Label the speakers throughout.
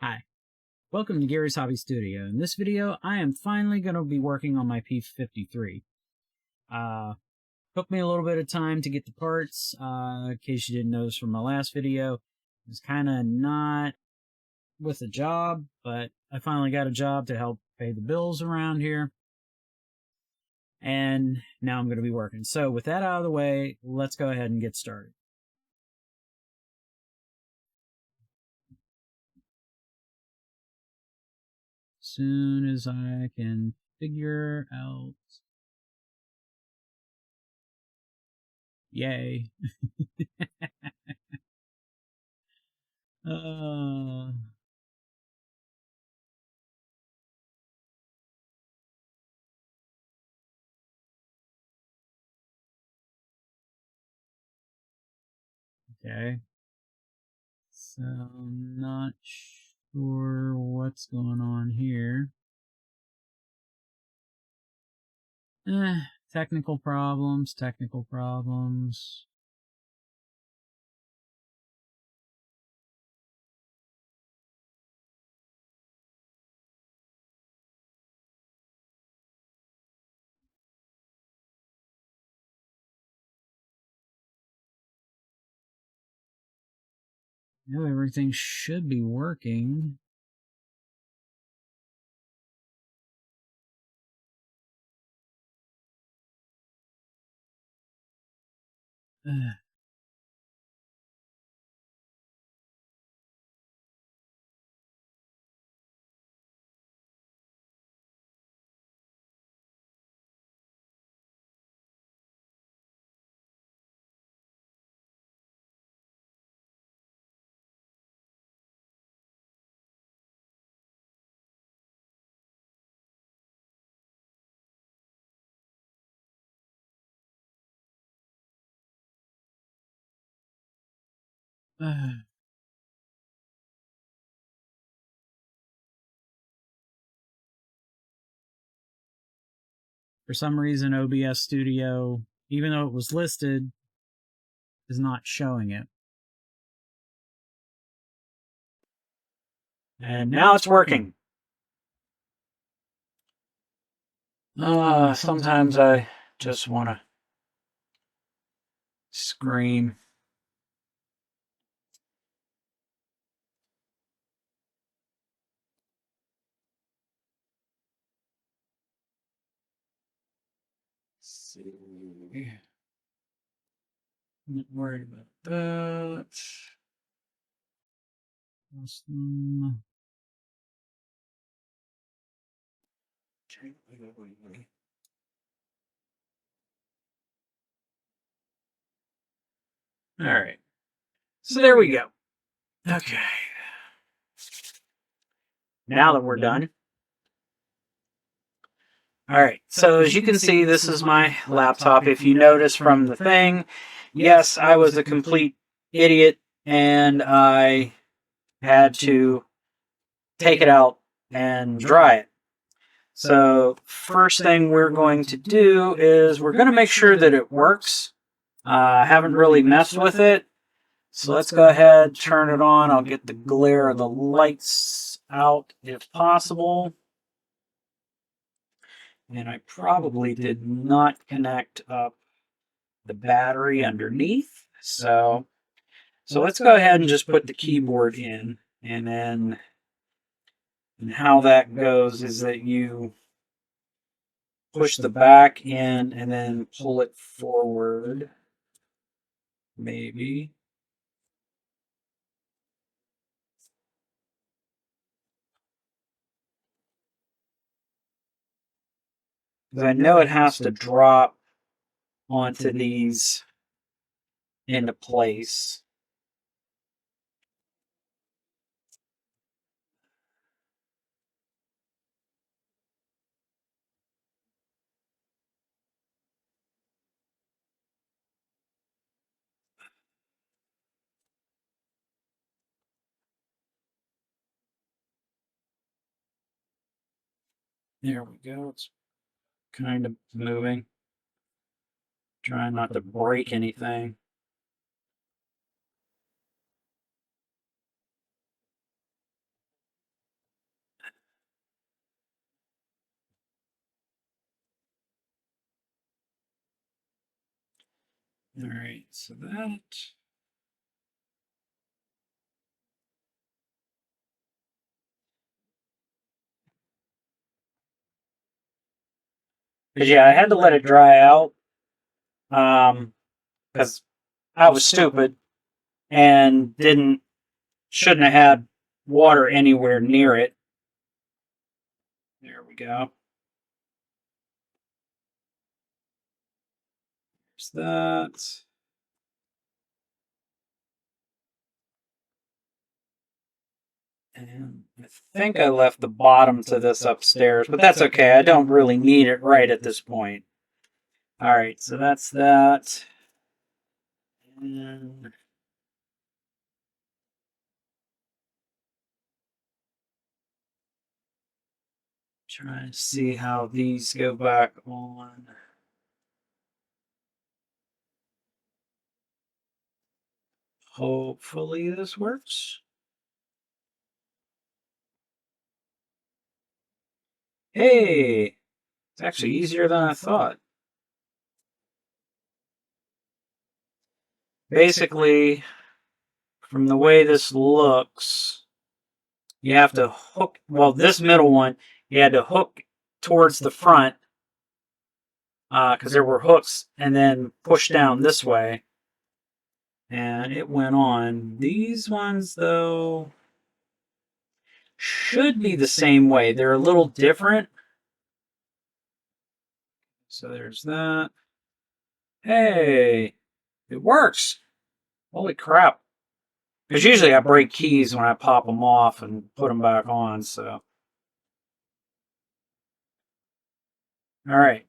Speaker 1: Hi, welcome to Gary's Hobby Studio. In this video, I am finally going to be working on my P53. Took me a little bit of time to get the parts. In case you didn't notice from my last video, I was kind of not with a job, but I finally got a job to help pay the bills around here. And now I'm going to be working. So with that out of the way, let's go ahead and get started. Soon as I can figure out. Yay. uh, okay. So, not sure what's going on here. Technical problems. No, everything should be working. For some reason, OBS Studio, even though it was listed, is not showing it. And now it's working. Sometimes I just want to scream. Let's see. I'm not worried about that. Awesome. All right. So there we go. Okay. Now that we're done. All right. So as you can see, this is my laptop. If you notice from the thing, yes, I was a complete idiot and I had to take it out and dry it. So first thing we're going to do is we're going to make sure that it works. I haven't really messed with it. So let's go ahead, turn it on. I'll get the glare of the lights out if possible. And I probably did not connect up the battery underneath. So let's go ahead and just put the keyboard in. And how that goes is that you push the back in and then pull it forward. Maybe. Because I know it has to drop onto these into place. There we go. It's kind of moving. Trying not to break anything. All right, so that. Because yeah, I had to let it dry out. Because I was stupid and shouldn't have had water anywhere near it. There we go. There's that. And I think I left the bottom to this upstairs, but that's okay. I don't really need it right at this point. All right, so that's that. And trying to see how these go back on. Hopefully this works. Hey, it's actually easier than I thought. Basically, from the way this looks, you have to hook, well, this middle one, you had to hook towards the front because there were hooks, and then push down this way. And it went on. These ones, though, should be the same way. They're a little different. So there's that. Hey, it works. Holy crap. Because usually I break keys when I pop them off and put them back on, so. Alright.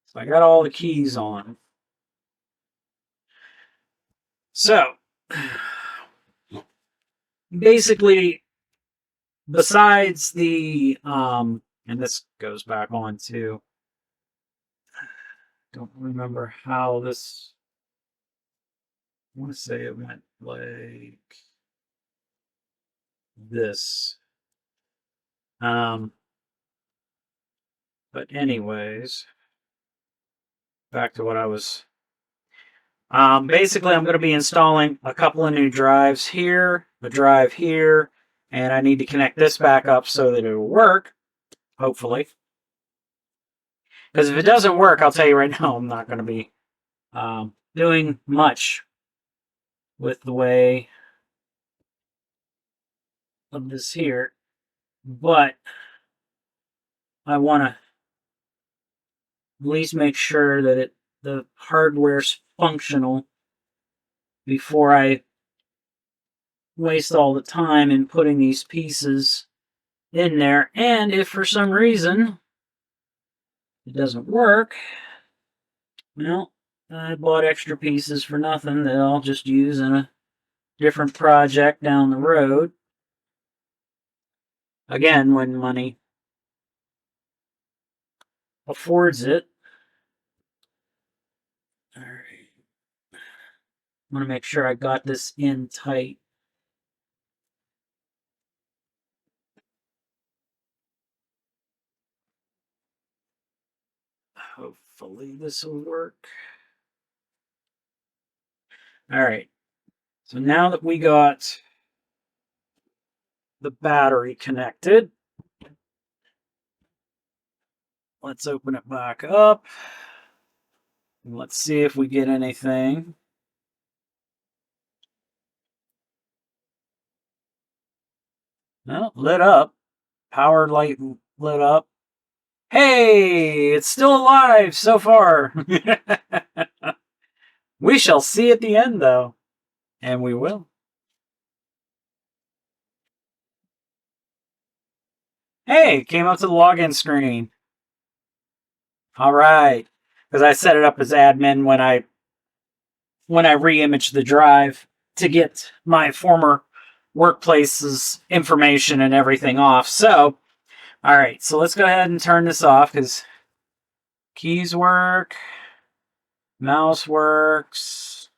Speaker 1: So I got all the keys on. So, basically, besides the, and this goes back on too. Don't remember how this, I want to say it went like this. But anyways, back to what I was. Basically, I'm going to be installing a couple of new drives here, a drive here, and I need to connect this back up so that it will work, hopefully. Because if it doesn't work, I'll tell you right now, I'm not going to be doing much with the way of this here. But I want to at least make sure that the hardware's functional before I waste all the time in putting these pieces in there. And if for some reason it doesn't work, well, I bought extra pieces for nothing that I'll just use in a different project down the road. Again, when money affords it. All right. I want to make sure I got this in tight. Hopefully this will work. All right. So now that we got the battery connected, let's open it back up. And let's see if we get anything. No, lit up. Power light lit up. Hey, it's still alive so far. We shall see at the end, though. And we will. Hey, it came up to the login screen. All right. Because I set it up as admin when I re-imaged the drive to get my former workplace's information and everything off. So, all right. So let's go ahead and turn this off because keys work. Mouse works.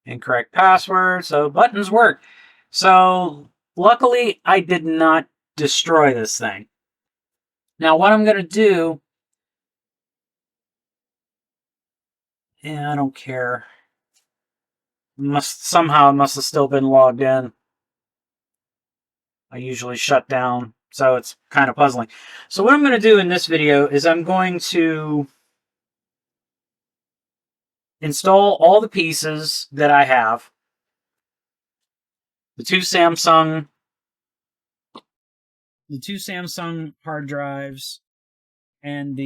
Speaker 1: Incorrect password. So buttons work. So luckily, I did not destroy this thing. Now, what I'm going to do Yeah, I don't care. Somehow it must have still been logged in. I usually shut down, so it's kind of puzzling. So what I'm going to do in this video is I'm going to install all the pieces that I have. The two Samsung hard drives and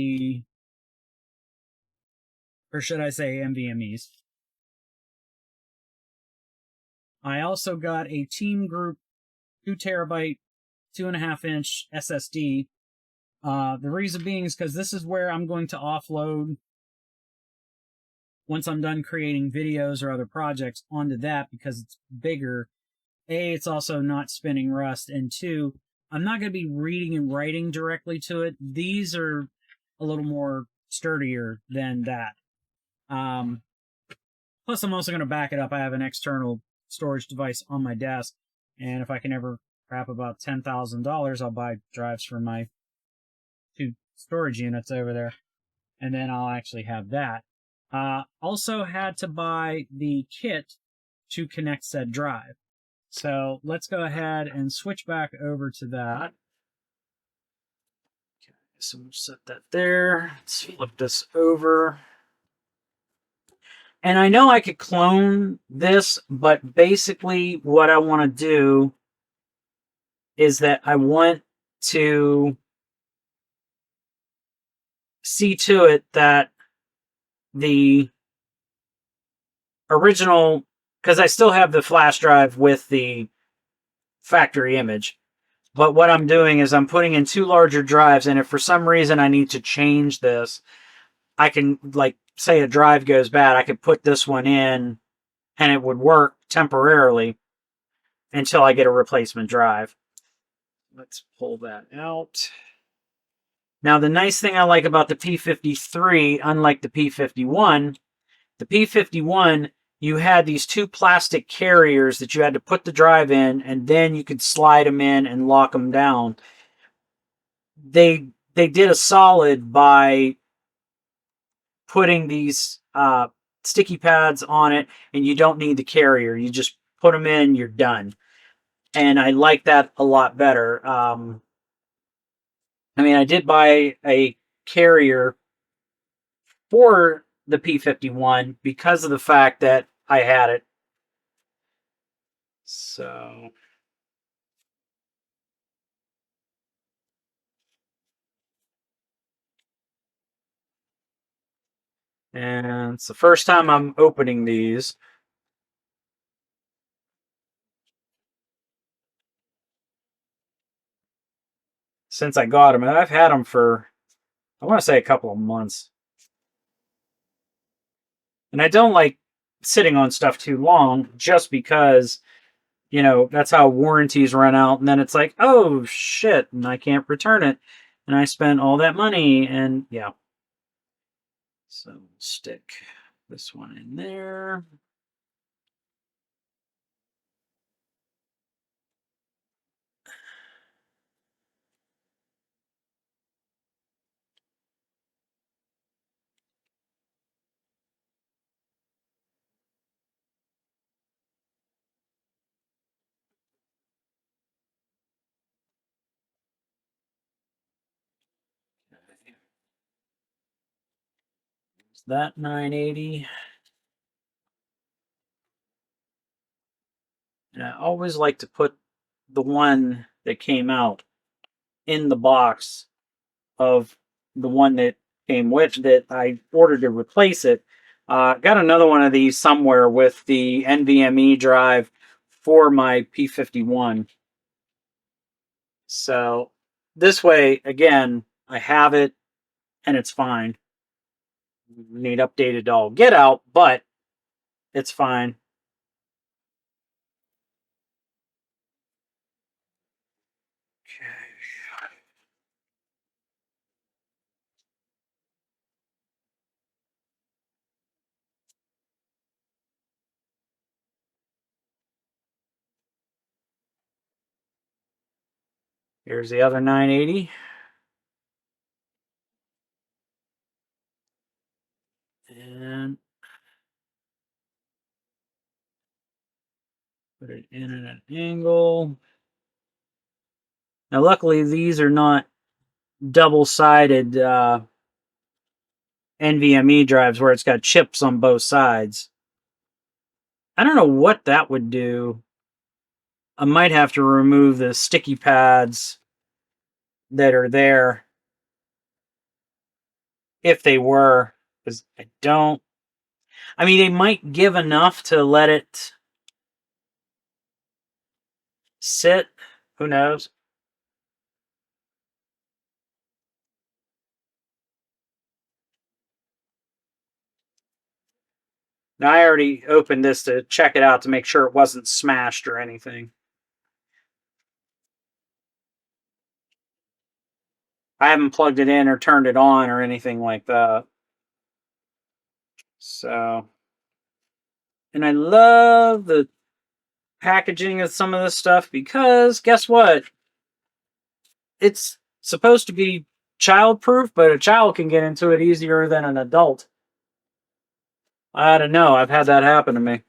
Speaker 1: or should I say NVMe's. I also got a Team Group 2 terabyte, 2.5-inch SSD. The reason being is because this is where I'm going to offload once I'm done creating videos or other projects onto that, because it's bigger. A, it's also not spinning Rust, and two, I'm not going to be reading and writing directly to it. These are a little more sturdier than that. Plus, I'm also going to back it up. I have an external storage device on my desk, and if I can ever crap about $10,000, I'll buy drives for my 2 storage units over there, and then I'll actually have that. Also had to buy the kit to connect said drive. So let's go ahead and switch back over to that. Okay, so we'll set that there. Let's flip this over. And I know I could clone this, but basically what I want to do is that I want to see to it that the original, because I still have the flash drive with the factory image, but what I'm doing is I'm putting in 2 larger drives, and if for some reason I need to change this, I can, like, say a drive goes bad, I could put this one in and it would work temporarily until I get a replacement drive. Let's pull that out. Now, the nice thing I like about the P53, unlike the P51, the P51, you had these 2 plastic carriers that you had to put the drive in, and then you could slide them in and lock them down. They did a solid by putting these sticky pads on it, and you don't need the carrier. You just put them in, you're done. And I like that a lot better. I mean, I did buy a carrier for the P51 because of the fact that I had it. So, and it's the first time I'm opening these. Since I got them, and I've had them for, I want to say, a couple of months. And I don't like sitting on stuff too long just because, you know, that's how warranties run out. And then it's like, oh, shit, and I can't return it. And I spent all that money, and yeah. So stick this one in there. Is that 980? And I always like to put the one that came out in the box of the one that came with that I ordered to replace it. Got another one of these somewhere with the NVMe drive for my P51. So this way, again, I have it and it's fine. Need updated all get out, but it's fine. Okay. Here's the other 980. And Put it in at an angle. Now, luckily, these are not double-sided NVMe drives where it's got chips on both sides. I don't know what that would do. I might have to remove the sticky pads that are there if they were, because I don't. I mean, they might give enough to let it sit. Who knows? Now, I already opened this to check it out to make sure it wasn't smashed or anything. I haven't plugged it in or turned it on or anything like that. So, and I love the packaging of some of this stuff because guess what? It's supposed to be child-proof, but a child can get into it easier than an adult. I don't know. I've had that happen to me.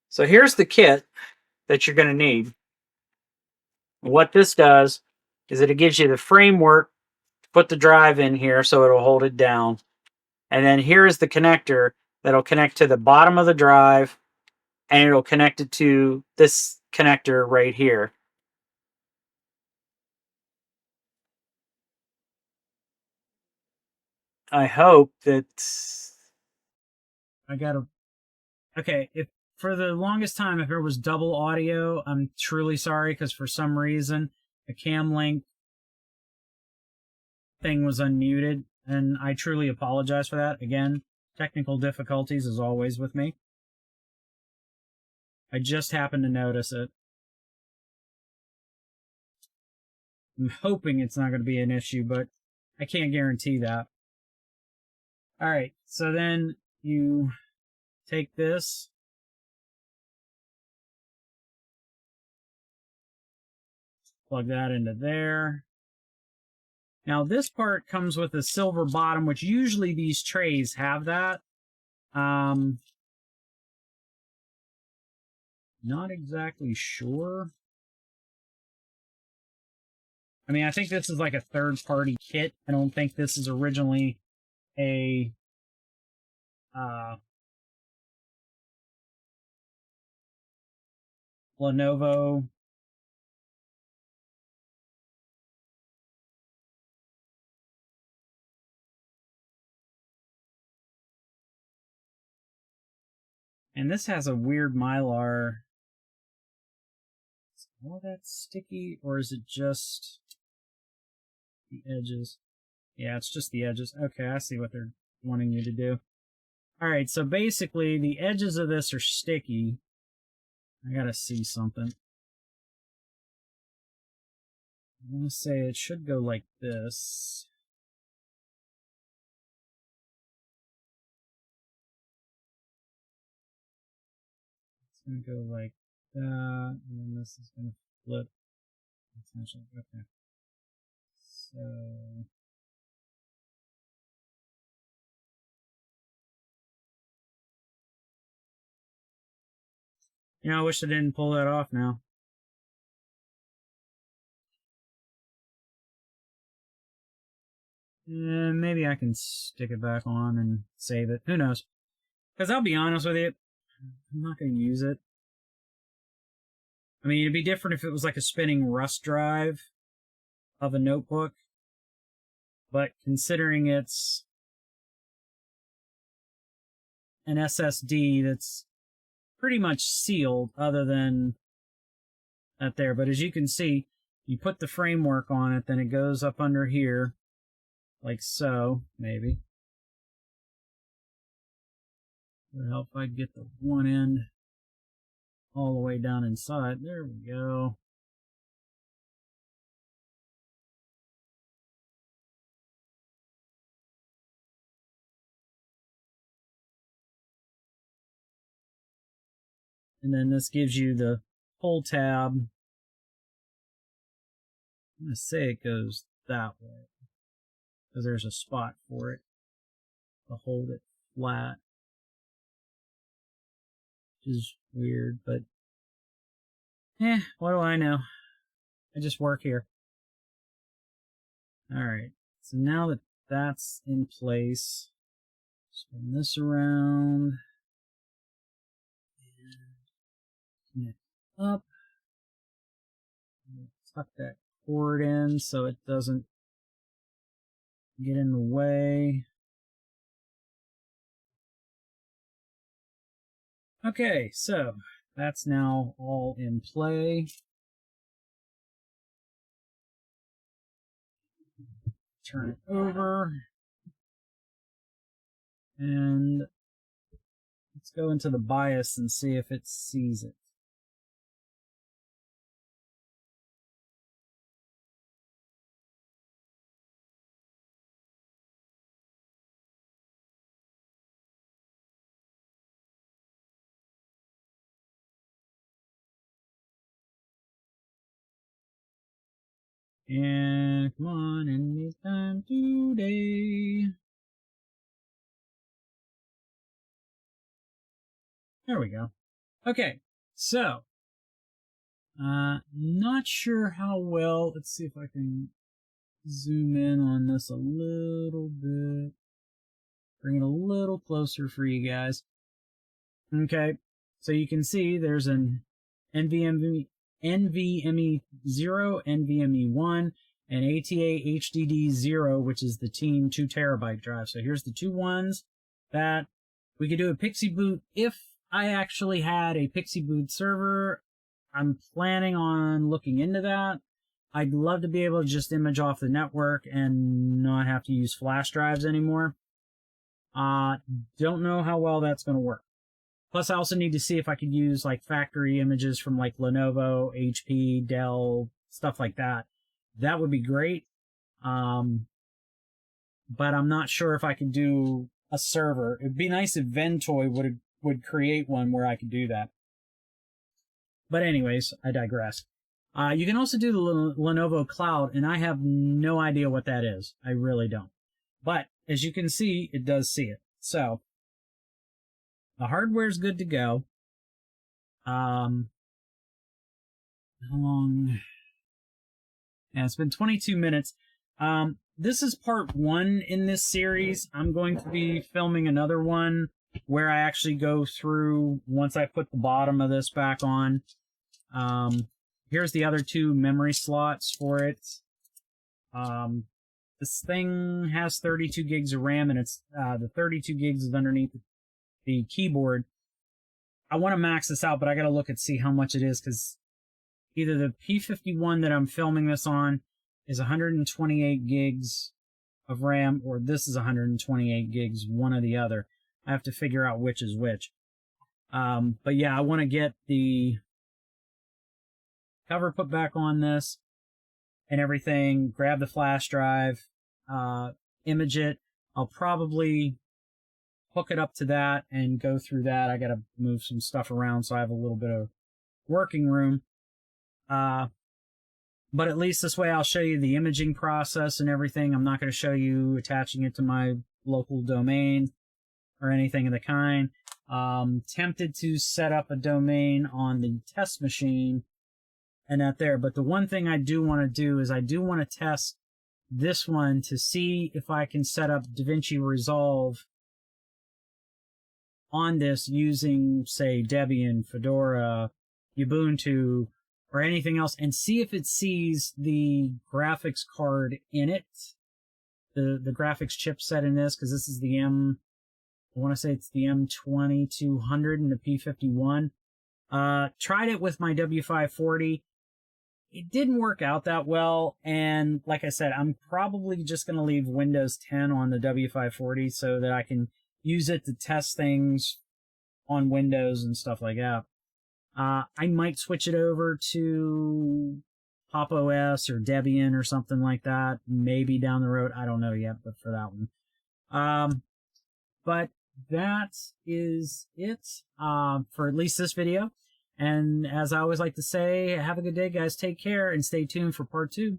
Speaker 1: So here's the kit that you're going to need. What this does is that it gives you the framework to put the drive in here so it'll hold it down. And then here is the connector that'll connect to the bottom of the drive, and it'll connect it to this connector right here. I hope that I got a... Okay, if for the longest time, if it was double audio, I'm truly sorry because for some reason the cam link thing was unmuted, and I truly apologize for that. Again, technical difficulties as always with me. I just happened to notice it. I'm hoping it's not going to be an issue, but I can't guarantee that. Alright, so then you take this, plug that into there. Now this part comes with a silver bottom, which usually these trays have that. Not exactly sure. I mean, I think this is like a third-party kit. I don't think this is originally a Lenovo and this has a weird Mylar. Is all that sticky, or is it just the edges? Yeah, it's just the edges. Okay, I see what they're wanting you to do. Alright, so basically the edges of this are sticky. I gotta see something. I'm gonna say it should go like this. It's gonna go like that, and then this is gonna flip. Essentially, okay. So you know, I wish I didn't pull that off now. Maybe I can stick it back on and save it. Who knows? Because I'll be honest with you, I'm not going to use it. I mean, it'd be different if it was like a spinning rust drive of a notebook. But considering it's an SSD that's pretty much sealed other than that there. But as you can see, you put the framework on it, then it goes up under here, like so, maybe. It would help if I get the one end all the way down inside. There we go. And then this gives you the pull tab. I'm going to say it goes that way, because there's a spot for it to hold it flat. which is weird, but what do I know? I just work here. Alright, so now that that's in place, spin this around, and connect up, tuck that cord in so it doesn't get in the way. Okay, so that's now all in play. Turn it over. And let's go into the BIOS and see if it sees it. And come on, anytime today. There we go. Okay, so not sure how well. Let's see if I can zoom in on this a little bit. Bring it a little closer for you guys. Okay, so you can see there's an NVMe 0, NVMe 1, and ATA HDD 0, which is the Team 2 terabyte drive. So here's the two ones that we could do a Pixie boot if I actually had a Pixie boot server. I'm planning on looking into that. I'd love to be able to just image off the network and not have to use flash drives anymore. Don't know how well that's going to work. Plus, I also need to see if I could use like factory images from like Lenovo, HP, Dell, stuff like that. That would be great. But I'm not sure if I could do a server. It'd be nice if Ventoy would create one where I could do that. But anyways, I digress. You can also do the Lenovo Cloud, and I have no idea what that is. I really don't. But as you can see, it does see it. So the hardware's good to go. How long? Yeah, it's been 22 minutes. This is part 1 in this series. I'm going to be filming another one where I actually go through once I put the bottom of this back on. Here's the other 2 memory slots for it. This thing has 32 gigs of RAM, and it's the 32 gigs is underneath the keyboard. I want to max this out, but I got to look and see how much it is, because either the P51 that I'm filming this on is 128 gigs of RAM, or this is 128 gigs, one or the other. I have to figure out which is which. But yeah, I want to get the cover put back on this and everything, grab the flash drive, image it. I'll probably hook it up to that and go through that. I got to move some stuff around so I have a little bit of working room. But at least this way I'll show you the imaging process and everything. I'm not going to show you attaching it to my local domain or anything of the kind. Tempted to set up a domain on the test machine and that there. But the one thing I do want to do is I do want to test this one to see if I can set up DaVinci Resolve on this using, say, Debian, Fedora, Ubuntu, or anything else, and see if it sees the graphics card in it, the graphics chipset in this, because this is the I want to say it's the M2200 and the P51. Tried it with my W540. It didn't work out that well, and like I said, I'm probably just going to leave Windows 10 on the W540 so that I can use it to test things on Windows and stuff like that. I might switch it over to Pop! OS or Debian or something like that, maybe down the road. I don't know yet, but for that one. But that is it for at least this video. And as I always like to say, have a good day, guys. Take care and stay tuned for part 2.